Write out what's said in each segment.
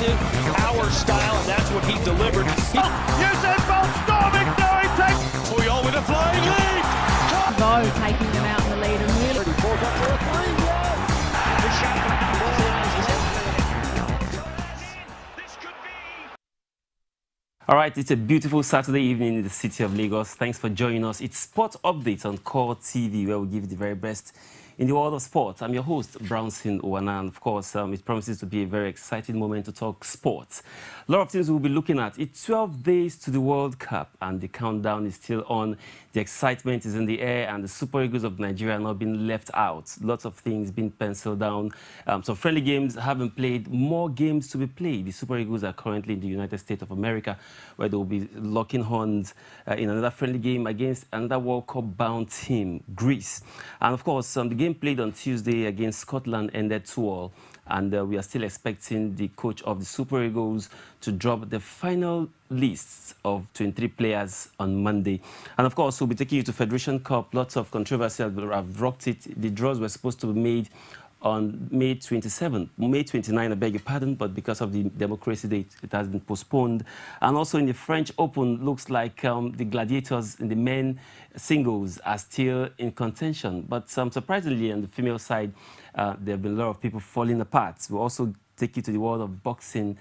aggressive power style, and that's what he delivered. Usain Bolt storming through, he takes Puyol with a flying lead. Bo taking them out in the lead and really Falls up for a three, yes. The shot this could be. All right, it's a beautiful Saturday evening in the city of Lagos. Thanks for joining us. It's Sport Update on Core TV, where we give you the very best in the world of sport. I'm your host, Brownson, Unwana, and of course, it promises to be a very exciting moment to talk sports. A lot of things we'll be looking at. It's 12 days to the World Cup, and the countdown is still on. The excitement is in the air, and the Super Eagles of Nigeria are not being left out. Lots of things being penciled down. Some friendly games haven't played. More games to be played. The Super Eagles are currently in the United States of America, where they will be locking horns in another friendly game against another World Cup-bound team, Greece. And of course, the game played on Tuesday against Scotland ended 2-2. And we are still expecting the coach of the Super Eagles to drop the final lists of 23 players on Monday. And of course, we'll be taking you to Federation Cup. Lots of controversy have rocked it. The draws were supposed to be made on May 27th, May 29, I beg your pardon, but because of the democracy date, it has been postponed. And also in the French Open, looks like the gladiators in the men singles are still in contention. But surprisingly, on the female side, there have been a lot of people falling apart. We'll also take you to the world of boxing.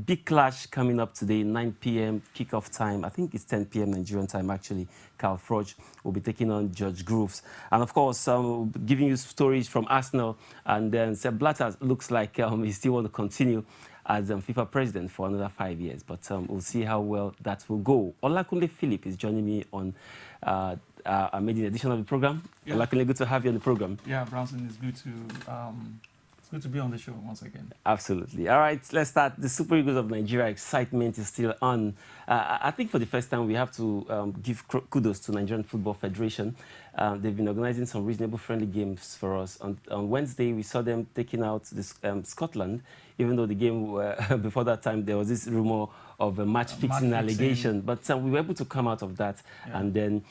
Big clash coming up today, 9 p.m. kickoff time. I think it's 10 p.m. Nigerian time, actually. Carl Froch will be taking on Judge Grooves. And of course, we'll be giving you stories from Arsenal. And then Sepp Blatter looks like he still want to continue as FIFA president for another 5 years. But we'll see how well that will go. Olakunle Phillip is joining me on a maiden edition of the program. Yeah. Olakunle, good to have you on the program. Yeah, Brownson, it's good to be on the show once again. Absolutely. All right, let's start. The Super Eagles of Nigeria excitement is still on. I think for the first time, we have to give kudos to Nigerian Football Federation. They've been organizing some reasonable friendly games for us. On Wednesday, we saw them taking out this, Scotland, even though the game, before that time, there was this rumor of a match-fixing allegation. But we were able to come out of that. Yeah. And then,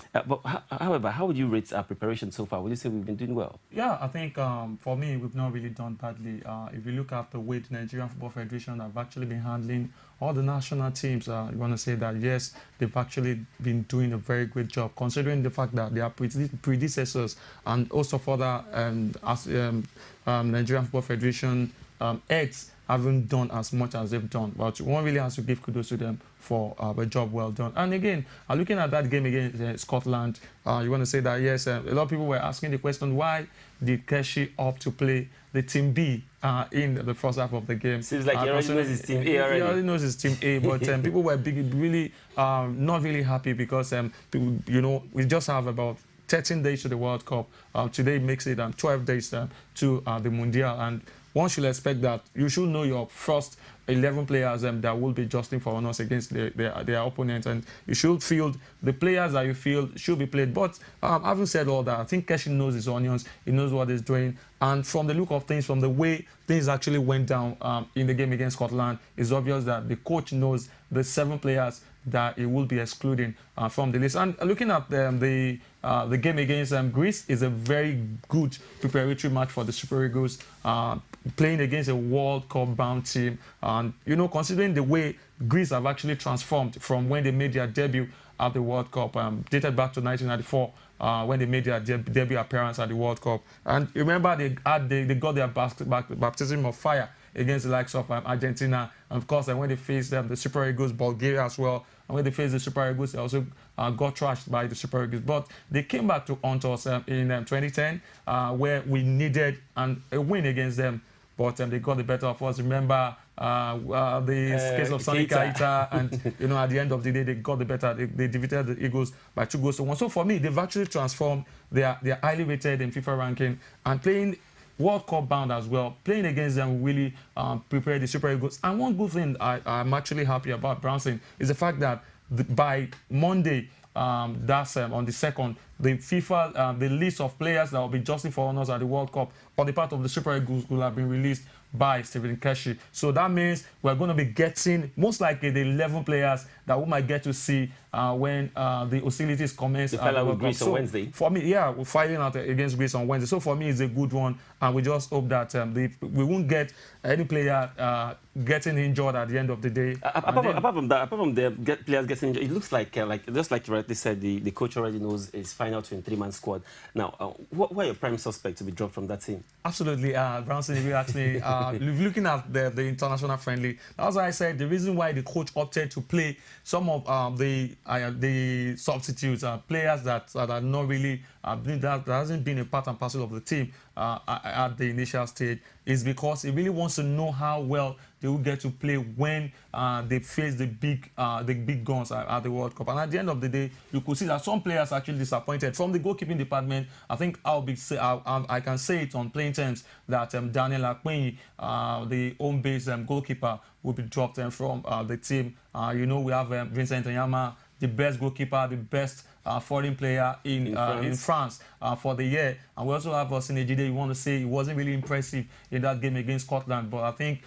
however, how would you rate our preparation so far? Would you say we've been doing well? Yeah, I think for me, we've not really done badly. If you look at the way the Nigerian Football Federation have actually been handling all the national teams, you want to say that, yes, they've actually been doing a very great job, considering the fact that their predecessors and also further Nigerian Football Federation heads haven't done as much as they've done. But one really has to give kudos to them for a job well done. And again, looking at that game against Scotland, you want to say that, yes, a lot of people were asking the question, why did Keshi opt to play the Team B in the first half of the game? Seems like he already knows his Team A already. He already knows his Team A, but people were really not really happy because, you know, we just have about 13 days to the World Cup. Today makes it 12 days to the Mundial. And one should expect that you should know your first 11 players that will be justing for honors against their opponents, and you should field the players that you feel should be played. But having said all that, I think Keshi knows his onions, he knows what he's doing, and from the look of things, from the way things actually went down in the game against Scotland, it's obvious that the coach knows the 7 players that he will be excluding from the list. And looking at the game against Greece is a very good preparatory match for the Super Eagles, playing against a World Cup-bound team. And, you know, considering the way Greece have actually transformed from when they made their debut at the World Cup, dated back to 1994, when they made their debut appearance at the World Cup. And remember, they got their baptism of fire against the likes of Argentina. And of course, when they faced the Super Eagles, Bulgaria as well. And when they faced the Super Eagles, they also got trashed by the Super Eagles. But they came back to haunt us in 2010, where we needed a win against them. But they got the better of us. Remember the case of Sonny Keita, and you know, at the end of the day, they got the better. They defeated the Eagles by 2-1. So for me, they've actually transformed. They are highly rated in FIFA ranking and playing World Cup bound as well. Playing against them really prepared the Super Eagles. And one good thing I'm actually happy about Brownson is the fact that by Monday, that's on the 2nd, the FIFA, the list of players that will be jostling for honors at the World Cup on the part of the Super Eagles will have been released by Stephen Keshi. So that means we're going to be getting most likely the 11 players that we might get to see when the hostilities commence. The final with Greece on Wednesday. For me, yeah, we're fighting out against Greece on Wednesday. So for me, it's a good one, and we just hope that we won't get any player getting injured at the end of the day. Apart from the players getting injured, it looks like just like you rightly said, the coach already knows his final 23-man squad. Now, what are your prime suspects to be dropped from that team? Absolutely, Brownson, if you ask me, looking at the international friendly, that's why I said the reason why the coach opted to play some of the substitutes, players that are not really, that hasn't been a part and parcel of the team at the initial stage, is because he really wants to know how well they will get to play when they face the big guns at the World Cup. And at the end of the day, you could see that some players actually disappointed. From the goalkeeping department, I think I can say it on plain terms that Daniel Akpeyi, the home-based goalkeeper, will be dropped from the team. You know, we have Vincent Onyama, the best goalkeeper, the best foreign player in France for the year. And we also have Sinejide. You want to say he wasn't really impressive in that game against Scotland, but I think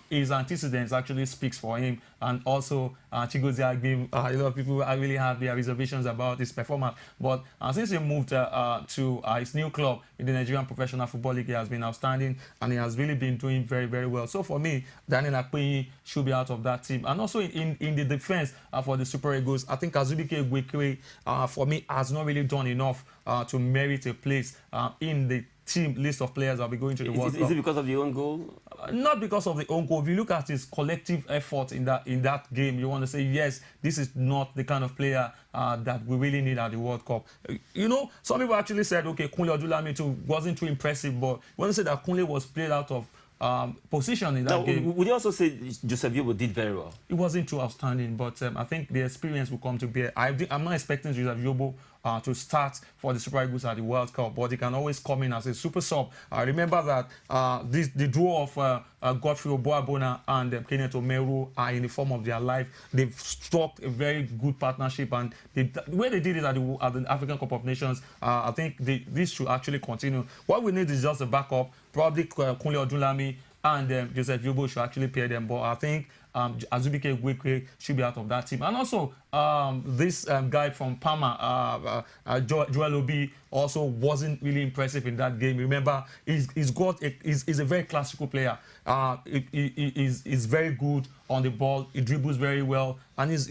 his antecedents actually speaks for him. And also Chigozie Agim, a lot of people really have their reservations about his performance. But since he moved to his new club in the Nigerian Professional Football League, he has been outstanding and he has really been doing very, very well. So for me, Daniel Akpeyi should be out of that team. And also in the defense for the Super Eagles, I think Azubike Igwekwe, for me, has not really done enough to merit a place in the team list of players that will be going to the World Cup. Is it because of the own goal? Not because of the own goal. If you look at his collective effort in that game, you want to say, yes, this is not the kind of player that we really need at the World Cup. You know, some people actually said, okay, Kunle Odulami too wasn't too impressive, but you want to say that Kunle was played out of position in that game. Would you also say Joseph Yobo did very well? It wasn't too outstanding, but I think the experience will come to bear. I'm not expecting Joseph Yobo to start for the Super Eagles at the World Cup, but he can always come in as a super sub. I remember that the duo of Godfrey Oboabona and Kenneth Omeru are in the form of their life. They've struck a very good partnership, and the way they did it at the African Cup of Nations, I think this should actually continue. What we need is just a backup. Probably Kunle Odulami and Joseph Yobo should actually pair them, but I think Azubike Igwekwe should be out of that team. And also, this guy from Parma, Joel Obi, also wasn't really impressive in that game. Remember, he's a very classical player. He's very good on the ball. He dribbles very well, and his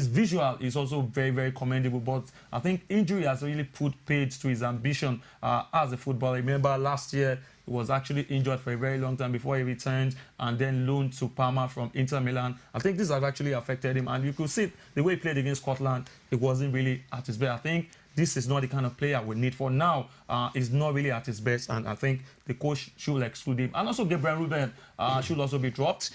visual is also very, very commendable. But I think injury has really put paid to his ambition as a footballer. Remember, last year he was actually injured for a very long time before he returned and then loaned to Parma from Inter Milan. I think this has actually affected him, and you could see the way he played against Scotland, it wasn't really at his best. I think this is not the kind of player we need for now. He's not really at his best, and I think the coach should exclude him. And also Gabriel Ruben should also be dropped.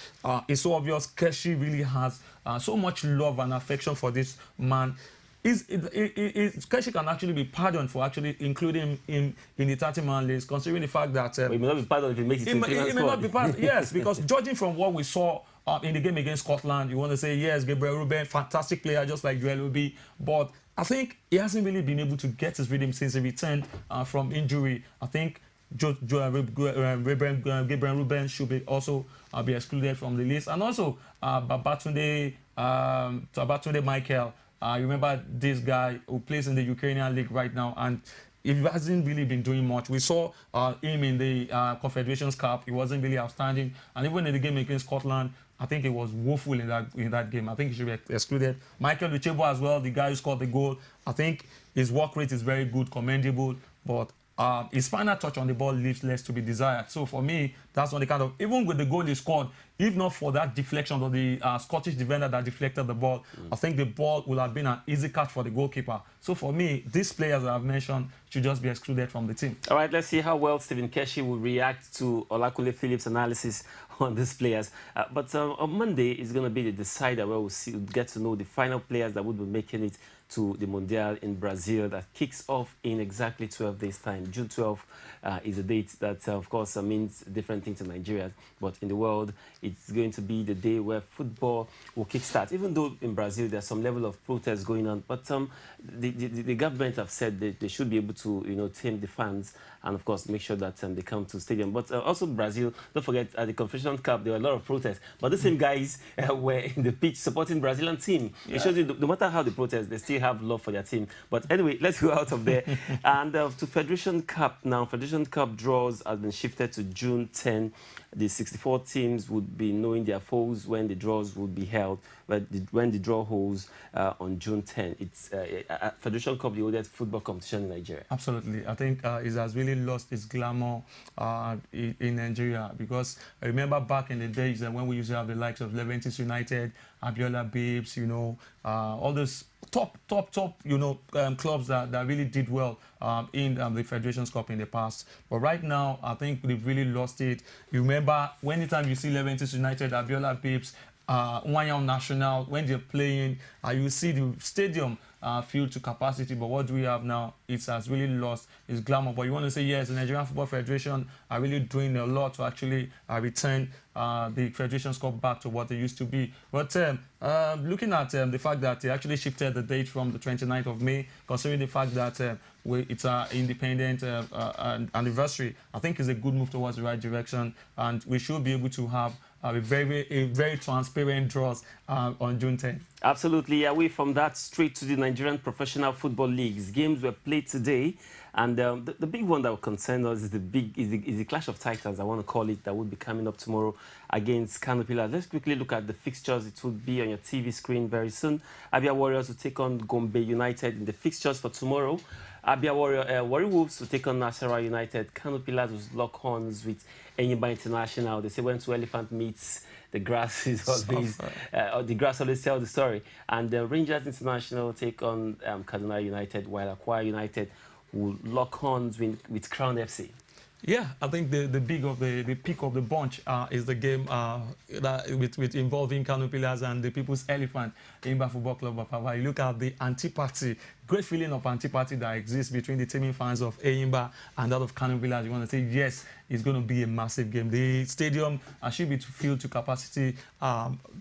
It's so obvious Keshi really has so much love and affection for this man. Keshi can actually be pardoned for actually including him in the 30-man list, considering the fact that he may not be pardoned if he makes it to the he may not be pardoned. Yes, because judging from what we saw in the game against Scotland, you want to say, yes, Gabriel Ruben, fantastic player, just like Joel Obi, but I think he hasn't really been able to get his rhythm since he returned from injury. I think Gabriel Ruben should also be excluded from the list. And also Babatunde Michael. You remember this guy who plays in the Ukrainian league right now, and he hasn't really been doing much. We saw him in the Confederations Cup. He wasn't really outstanding, and even in the game against Scotland, I think he was woeful in that game. I think he should be excluded. Michael Uchebo as well, the guy who scored the goal. I think his work rate is very good, commendable, but his final touch on the ball leaves less to be desired. So for me, that's not the kind of, even with the goal he scored, if not for that deflection of the Scottish defender that deflected the ball, I think the ball would have been an easy catch for the goalkeeper. So for me, these players that I've mentioned should just be excluded from the team. All right, let's see how well Stephen Keshi will react to Olakunle Phillip's analysis on these players. But on Monday is going to be the decider where we'll get to know the final players that would be making it to the Mundial in Brazil that kicks off in exactly 12 days' time. June 12 is a date that, of course, means different things in Nigeria, but in the world, it's going to be the day where football will kickstart. Even though in Brazil there's some level of protest going on, but the government have said that they should be able to, tame the fans and, of course, make sure that they come to the stadium. But also Brazil, don't forget, at the Confederation Cup, there were a lot of protests. But the same guys were in the pitch supporting Brazilian team. Yeah. It shows you, no matter how they protest, they still have love for their team. But anyway, let's go out of there. And to Federation Cup now. Federation Cup draws has been shifted to June 10. The 64 teams would be knowing their foes when the draws would be held, when the draw holds on June 10. It's Federation Cup, the oldest football competition in Nigeria. Absolutely. I think it has really lost its glamour in Nigeria, because I remember back in the days when we used to have the likes of Leventis United, Abiola Babes, all those top clubs that really did well in the Federations Cup in the past. But right now, I think they've really lost it. You remember, anytime you see Leventis United, Abiola Babes, Unwana National, when they're playing, you see the stadium filled to capacity. But what do we have now? It has really lost its glamour. But you want to say, yes, the Nigerian Football Federation are really doing a lot to actually return the Federations Cup back to what they used to be. But looking at the fact that they actually shifted the date from the 29th of May, considering the fact that it's an independent anniversary, I think is a good move towards the right direction. And we should be able to have a very transparent draws on June 10th. Absolutely. Away from that, straight to the Nigerian Professional Football Leagues. Games were played today, and the big one that will concern us is the Clash of Titans, I want to call it, that will be coming up tomorrow against Kano Pillars. Let's quickly look at the fixtures. It will be on your TV screen very soon. Abia Warriors will take on Gombe United in the fixtures for tomorrow. Abia Warrior Wolves will take on Nasarawa United. Kano Pillars will lock horns with Enyimba International. They say when two elephant meets, the grass is always, the grass always tells the story. And Rangers International will take on Kaduna United, while Akwa United will lock horns with Crown FC. Yeah, I think the pick of the bunch is the game with involving Kano Pillars and the People's Elephant, Enyimba Football Club of Aba. You look at the antipathy, great feeling of antipathy that exists between the teaming fans of Enyimba and that of Kano Pillars. You want to say, yes, it's going to be a massive game. The stadium should be filled to capacity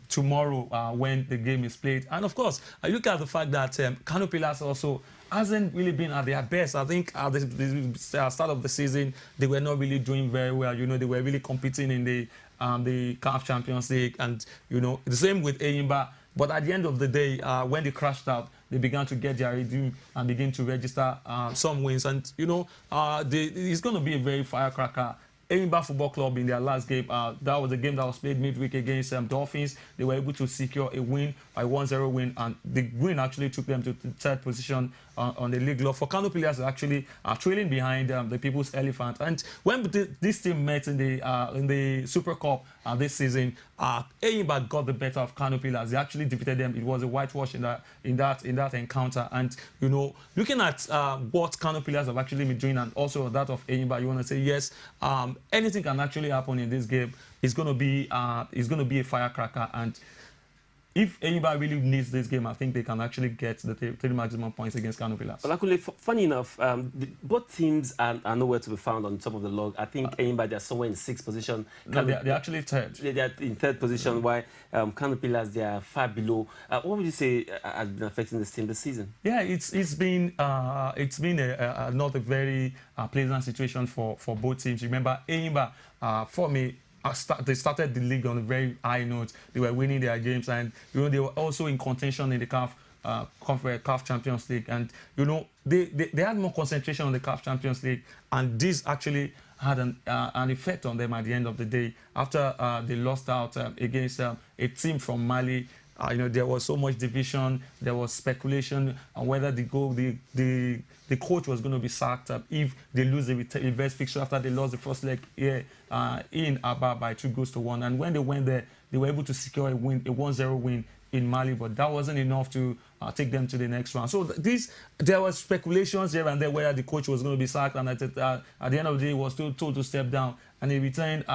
tomorrow when the game is played. And of course, I look at the fact that Kano Pillars also hasn't really been at their best. I think at the start of the season, they were not really doing very well. They were really competing in the CAF Champions League, and the same with Enyimba. But at the end of the day, when they crashed out, they began to get their review and begin to register some wins. And it's going to be a very firecracker. Enyimba Football Club in their last game, that was a game that was played midweek against Dolphins. They were able to secure a win, a 1-0 win, and the win actually took them to the third position on the league. For Kano Pillars, actually trailing behind the People's Elephant. And when this team met in the Super Cup this season, Enyimba got the better of Kano Pillars. They actually defeated them. It was a whitewash in that encounter. And looking at what Kano Pillars have actually been doing, and also that of Enyimba, you want to say, yes, anything can actually happen in this game. It's going to be a firecracker. And if Enyimba really needs this game, I think they can actually get the 3 maximum points against Kano Pillars. Olakunle, funny enough, both teams are nowhere to be found on top of the log. I think Enyimba, they're somewhere in 6th position. No, they're actually third. They're in 3rd position, while Kano Pillars, they are far below. What would you say has been affecting this team this season? Yeah, it's been not a very pleasant situation for both teams. Remember, Enyimba, for me, they started the league on a very high note. They were winning their games, and they were also in contention in the CAF Champions League. And they had more concentration on the CAF Champions League, and this actually had an effect on them at the end of the day after they lost out against a team from Mali. There was so much division. There was speculation on whether the coach was going to be sacked if they lose the reverse fixture after they lost the first leg here in Aba by 2-1. And when they went there, they were able to secure a win, a 1-0 win in Mali. But that wasn't enough to take them to the next round. So there were speculations here and there whether the coach was going to be sacked, and at the end of the day, he was still told to step down, and he returned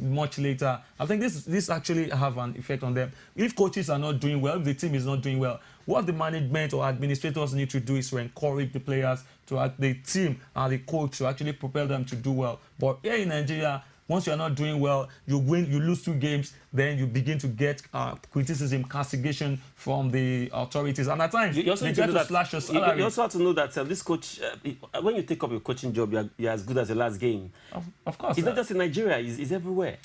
much later. I think this actually have an effect on them. If coaches are not doing well, if the team is not doing well, what the management or administrators need to do is to encourage the players, the team and the coach to actually propel them to do well. But here in Nigeria, once you're not doing well, you lose 2 games, then you begin to get criticism, castigation from the authorities. And at times, you also they get to slash your salary. You also have to know that this coach, when you take up your coaching job, you're as good as your last game. Of course. It's not just in Nigeria, it's everywhere.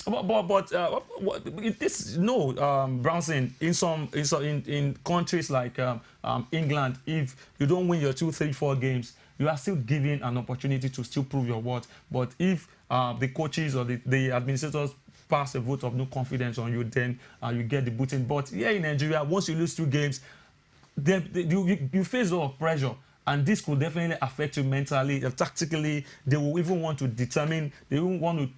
Brownson, in countries like England, if you don't win your 2, 3, 4 games, you are still given an opportunity to still prove your worth. But if the coaches or the administrators pass a vote of no confidence on you, then you get the booting. But here in Nigeria, once you lose 2 games, you face a lot of pressure. And this could definitely affect you mentally, tactically. They will even want to determine, they will want to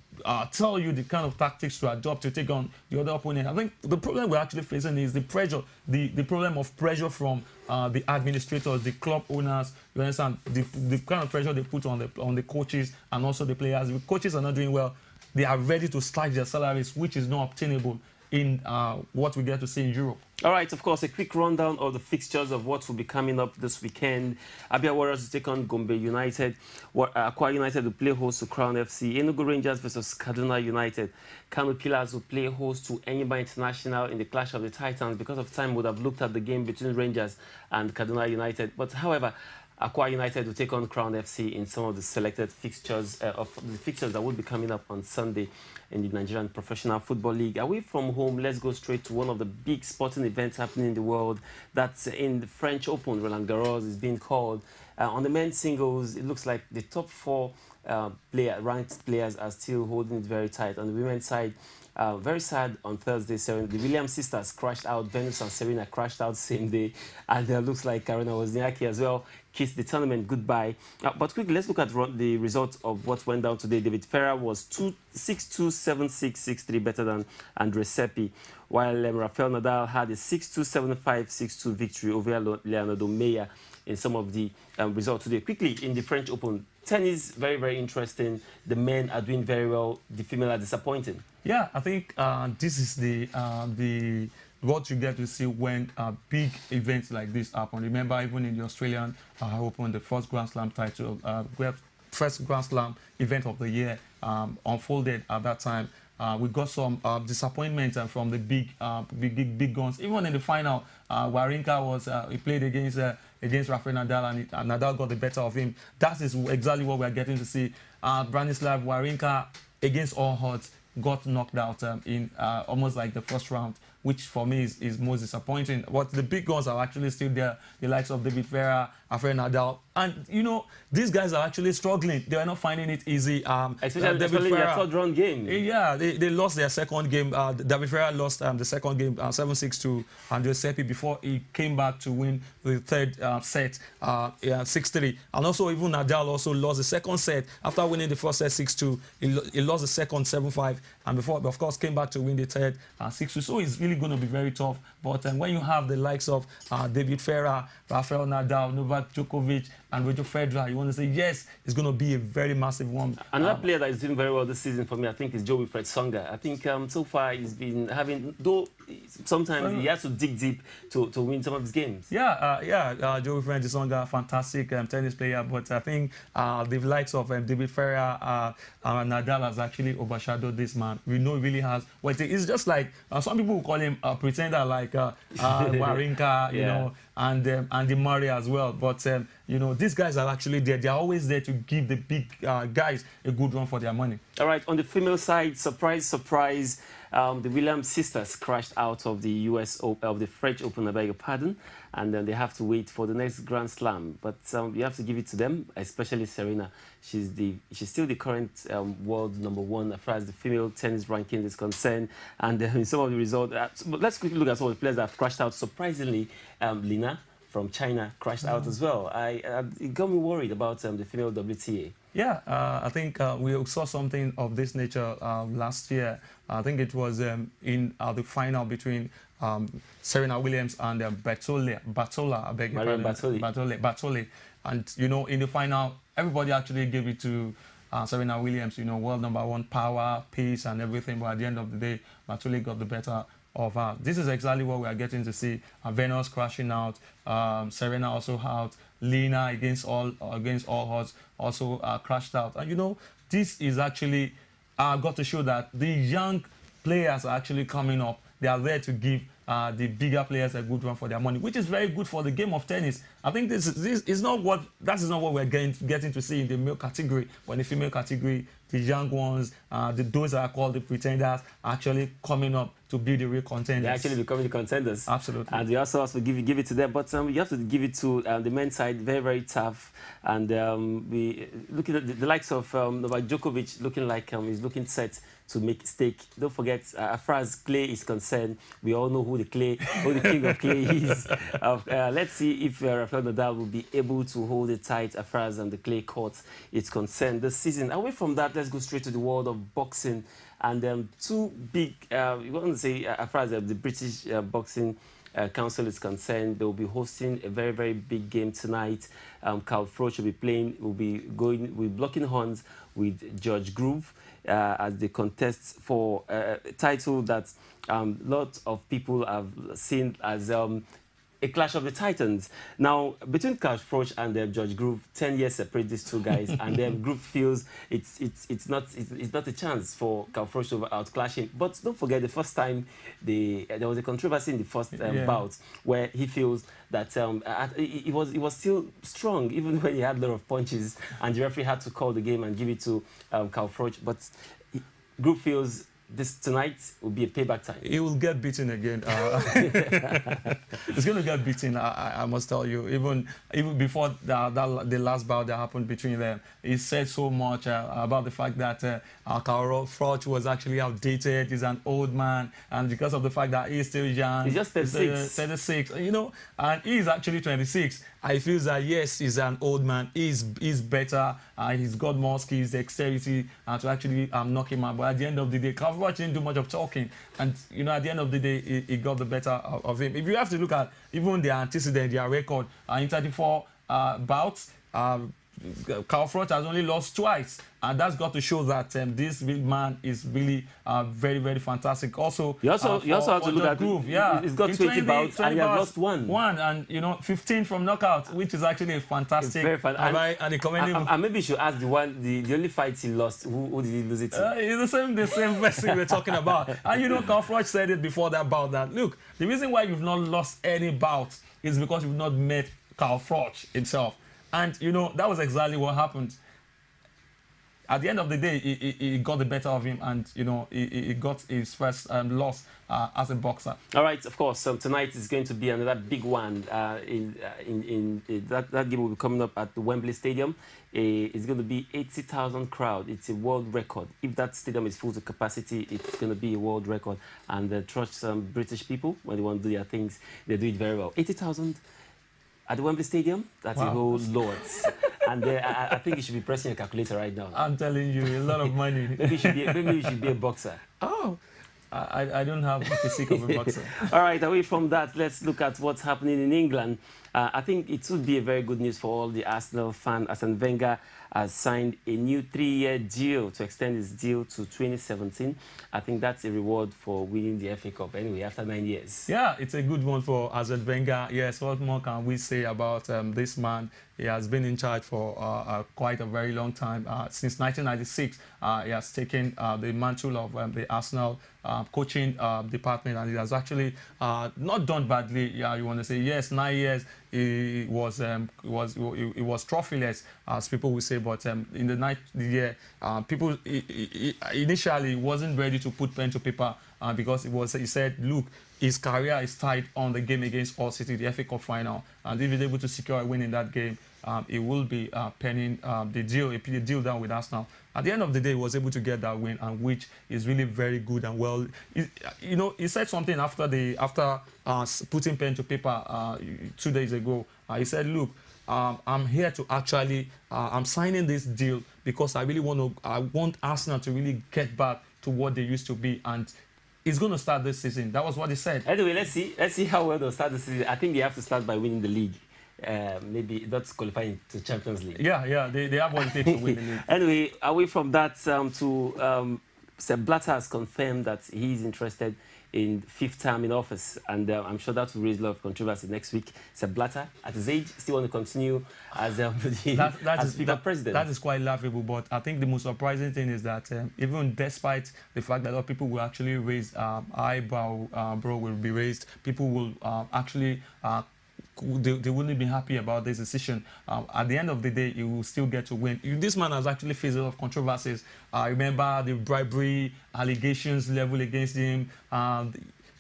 tell you the kind of tactics to adopt to take on the other opponent. I think the problem we're actually facing is the pressure, the problem of pressure from the administrators, the club owners. You understand the kind of pressure they put on the coaches and also the players. If coaches are not doing well, they are ready to slash their salaries, which is not obtainable in what we get to see in Europe. All right, of course, a quick rundown of the fixtures of what will be coming up this weekend. Abia Warriors will take on Gombe United. Akwa United will play host to Crown FC. Enugu Rangers versus Kaduna United. Kano Pillars will play host to Enyimba International in the Clash of the Titans. Because of time, we would have looked at the game between Rangers and Kaduna United. But however, Akwa United will take on Crown FC in some of the selected fixtures of the fixtures that will be coming up on Sunday in the Nigerian Professional Football League. Away from home, let's go straight to one of the big sporting events happening in the world. That's in the French Open. Roland Garros is being called. On the men's singles, it looks like the top 4 ranked players are still holding it very tight. On the women's side, very sad on Thursday, the Williams sisters crashed out. Venus and Serena crashed out same day. And it looks like Karina Wozniacki as well kissed the tournament goodbye. But quickly, let's look at the results of what went down today. David Ferrer was 6-2, 7-6, 6-3 better than Andre Seppi, while Rafael Nadal had a 6-2, 7-5, 6-2 victory over Leonardo Meyer in some of the results today. Quickly, in the French Open, tennis, very, very interesting. The men are doing very well. The female are disappointing. Yeah, I think this is what you get to see when big events like this happen. Remember, even in the Australian Open, the first Grand Slam title, first Grand Slam event of the year unfolded at that time. We got some disappointment from the big guns. Even in the final, Wawrinka he played against Rafael Nadal, and Nadal got the better of him. That is exactly what we're getting to see. Branislav Wawrinka, against all odds, got knocked out in almost like the first round, which for me is most disappointing. But the big guns are actually still there, the likes of David Ferrer, Rafael Nadal. And, you know, these guys are actually struggling. They are not finding it easy. Especially their third-round game. Yeah, they lost their second game. David Ferrer lost the second game, 7-6 to Andre Seppi, before he came back to win the third set, 6-3. And also, even Nadal also lost the second set. After winning the first set, 6-2, he lost the second, 7-5. And before, of course, came back to win the third, 6-2. So it's really going to be very tough. But when you have the likes of David Ferrer, Rafael Nadal, Novak Djokovic, and Roger Federer, you want to say, yes, it's going to be a very massive one. Another player that is doing very well this season for me, I think, is Joe Wilfred Tsonga. I think so far he's been having, though sometimes he has to dig deep to win some of his games. Yeah, Joe Wilfred Tsonga, fantastic tennis player. But I think the likes of David Ferrer and Nadal has actually overshadowed this man. We know he really has. Well, it's just like some people will call him a pretender, like Wawrinka, you know, and the Murray as well. But you know, these guys are actually there. They are always there to give the big guys a good run for their money. All right, on the female side, surprise, surprise, the Williams sisters crashed out of the of the French Open, I beg your pardon, and then they have to wait for the next Grand Slam. But you have to give it to them, especially Serena. She's still the current world #1 as far as the female tennis ranking is concerned. And in some of the results, but let's quickly look at some of the players that have crashed out. Surprisingly, Lina from China crashed out as well. It got me worried about the female WTA. Yeah, I think we saw something of this nature last year. I think it was in the final between Serena Williams and Bartola, I beg your pardon. Bartoli. And, you know, in the final, everybody actually gave it to Serena Williams, you know, world #1 power, pace, and everything. But at the end of the day, Bartoli got the better of her. This is exactly what we are getting to see. Venus crashing out, Serena also out, Lena against all odds also crashed out. And, you know, this is actually got to show that the young players are actually coming up. They are there to give the bigger players a good run for their money, which is very good for the game of tennis. I think that is not what we're getting to see in the male category. But in the female category, the young ones, those that are called the pretenders, are actually coming up to be the real contenders. They're actually becoming the contenders. Absolutely. And we also have to give it to them. But you have to give it to the men's side, very, very tough. And we looking at the likes of Novak Djokovic looking like he's looking set to make stake. Don't forget, as far as clay is concerned, we all know who the king of clay is. Let's see if Rafael Nadal will be able to hold it tight as far as the clay court is concerned this season. Away from that, let's go straight to the world of boxing. And two big, you want to say, as far as the British Boxing Council is concerned, they will be hosting a very, very big game tonight. Carl Froch will be playing, will be blocking horns with George Groove as they contest for a title that lots of people have seen as a clash of the titans. Now, between Carl Froch and George Groove, 10 years separate these two guys, and then Groove feels it's not a chance for Carl Froch to outclash him. But don't forget, the first time there was a controversy in the first bout where he feels that he was still strong even when he had a lot of punches, and the referee had to call the game and give it to Carl Froch. But Groove feels this tonight will be a payback time. He will get beaten again. He's going to get beaten, I must tell you. Even before the last bout that happened between them, he said so much about the fact that Carl Froch was actually outdated. He's an old man, and because of the fact that he's still young, he's just 36. 36, you know, and he's actually 26. I feel that yes, he's an old man. He's better. He's got more skills, dexterity, to actually knock him out. But at the end of the day, Carl Froch didn't do much of talking, and you know, at the end of the day, he got the better of him. If you have to look at even their antecedent, their record in 34 bouts, Carl Froch has only lost twice, and that's got to show that this big man is really very, very fantastic. Also, you also have to look at Groove. Yeah, he's got 20 bouts and he has lost one. And you know, 15 from knockout, which is actually a fantastic. It's very fun. And commendable. And maybe you should ask the only fight he lost. Who did he lose it to? It's the same person we're talking about. And you know, Carl Froch said it before that bout that look, the reason why you've not lost any bout is because you've not met Carl Froch himself. And, you know, that was exactly what happened. At the end of the day, he got the better of him, and, you know, he got his first loss as a boxer. All right, of course. Tonight is going to be another big one. That game will be coming up at the Wembley Stadium. It's going to be 80,000 crowd. It's a world record. If that stadium is full to capacity, it's going to be a world record. And trust some British people, when they want to do their things, they do it very well. 80,000 at the Wembley Stadium, that's a whole lot. And I think you should be pressing a calculator right now. I'm telling you, a lot of money. Maybe you should be a boxer. Oh, I don't have the physique of a boxer. All right, away from that, let's look at what's happening in England. I think it would be a very good news for all the Arsenal fans. Arsene Wenger has signed a new 3-year deal to extend his deal to 2017. I think that's a reward for winning the FA Cup anyway, after 9 years. Yeah, it's a good one for Arsene Wenger. Yes, what more can we say about this man? He has been in charge for quite a very long time. Since 1996, he has taken the mantle of the Arsenal coaching department, and he has actually not done badly. Yeah, you want to say yes, 9 years. He was trophyless, as people will say, but in the 9th year, people initially wasn't ready to put pen to paper because he said, look, his career is tied on the game against Hull City, the FA Cup final, and if he's able to secure a win in that game, he will be penning the deal down with Arsenal. At the end of the day, he was able to get that win, and which is really very good and well. You know, he said something after putting pen to paper 2 days ago. He said, "Look, I'm here to actually I'm signing this deal because I really want Arsenal to really get back to what they used to be, and it's going to start this season." That was what he said. Anyway, let's see how well they'll start the season. I think they have to start by winning the league. Maybe that's qualifying to Champions League. Yeah, they have what it takes to win the league. Anyway, away from that, Sepp Blatter has confirmed that he's interested in 5th term in office, and I'm sure that will raise a lot of controversy next week. Sepp Blatter, at his age, still want to continue as FIFA president. That is quite laughable, but I think the most surprising thing is that even despite the fact that a lot of people will actually raise eyebrow will be raised, people will actually they wouldn't be happy about this decision. At the end of the day, he will still get to win. This man has actually faced a lot of controversies. Remember the bribery allegations leveled against him.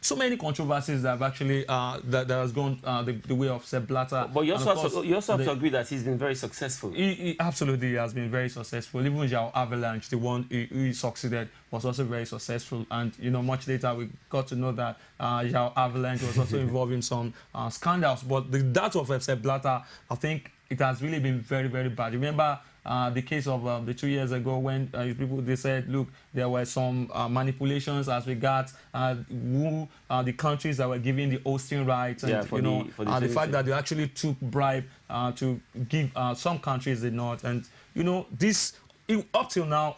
So many controversies that have actually that has gone the way of Sepp Blatter. But you also have to agree that he's been very successful. He absolutely has been very successful. Even João Avalanche, the one he succeeded, was also very successful. And you know, much later we got to know that João Avalanche was also involved in some scandals. But that of Sepp Blatter, I think it has really been very, very bad. Remember the case of the 2 years ago when they said, look, there were some manipulations as regards the countries that were giving the hosting rights, and the fact that they actually took bribe to give some countries the not, and you know this. Up till now,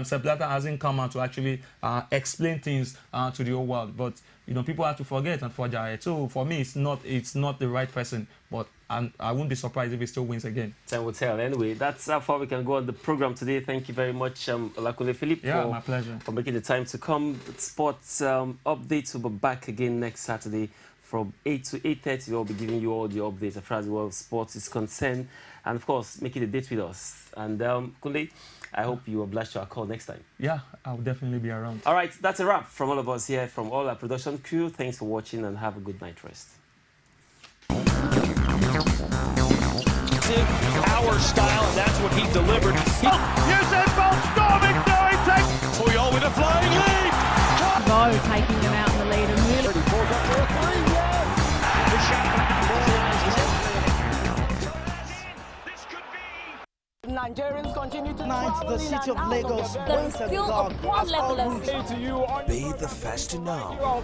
Sepp Blatter hasn't come out to actually explain things to the whole world. But you know, people have to forget and forge ahead. So for me, it's not the right person. But I wouldn't be surprised if he still wins again. Time will tell. Anyway, that's how far we can go on the program today. Thank you very much, Olakunle Phillip, my pleasure, for making the time to come. Sports updates will be back again next Saturday from 8 to 8:30. We'll be giving you all the updates as far as the world of sports is concerned, and of course, making a date with us. And Kunle, I hope you oblige to our call next time. Yeah, I'll definitely be around. All right, that's a wrap from all of us here, from all our production crew. Thanks for watching and have a good night rest. Our style, and that's what he delivered. Usain Bolt storming through, he takes Puyol with a flying lead. Go, taking them out in the lead and really. Pulls up for a three, yes. The shot. This could be. Nigerians continue to Tonight, the city of Lagos There is still a poor level of Be the first to know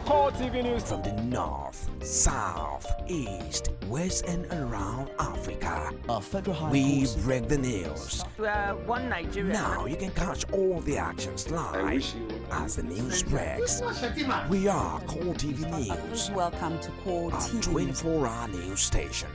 from the north, south, east, west and around Africa. We break the news. one Nigeria. Now you can catch all the actions live as the news breaks. We are Core TV News, welcome to Core a TV. 24-hour news station.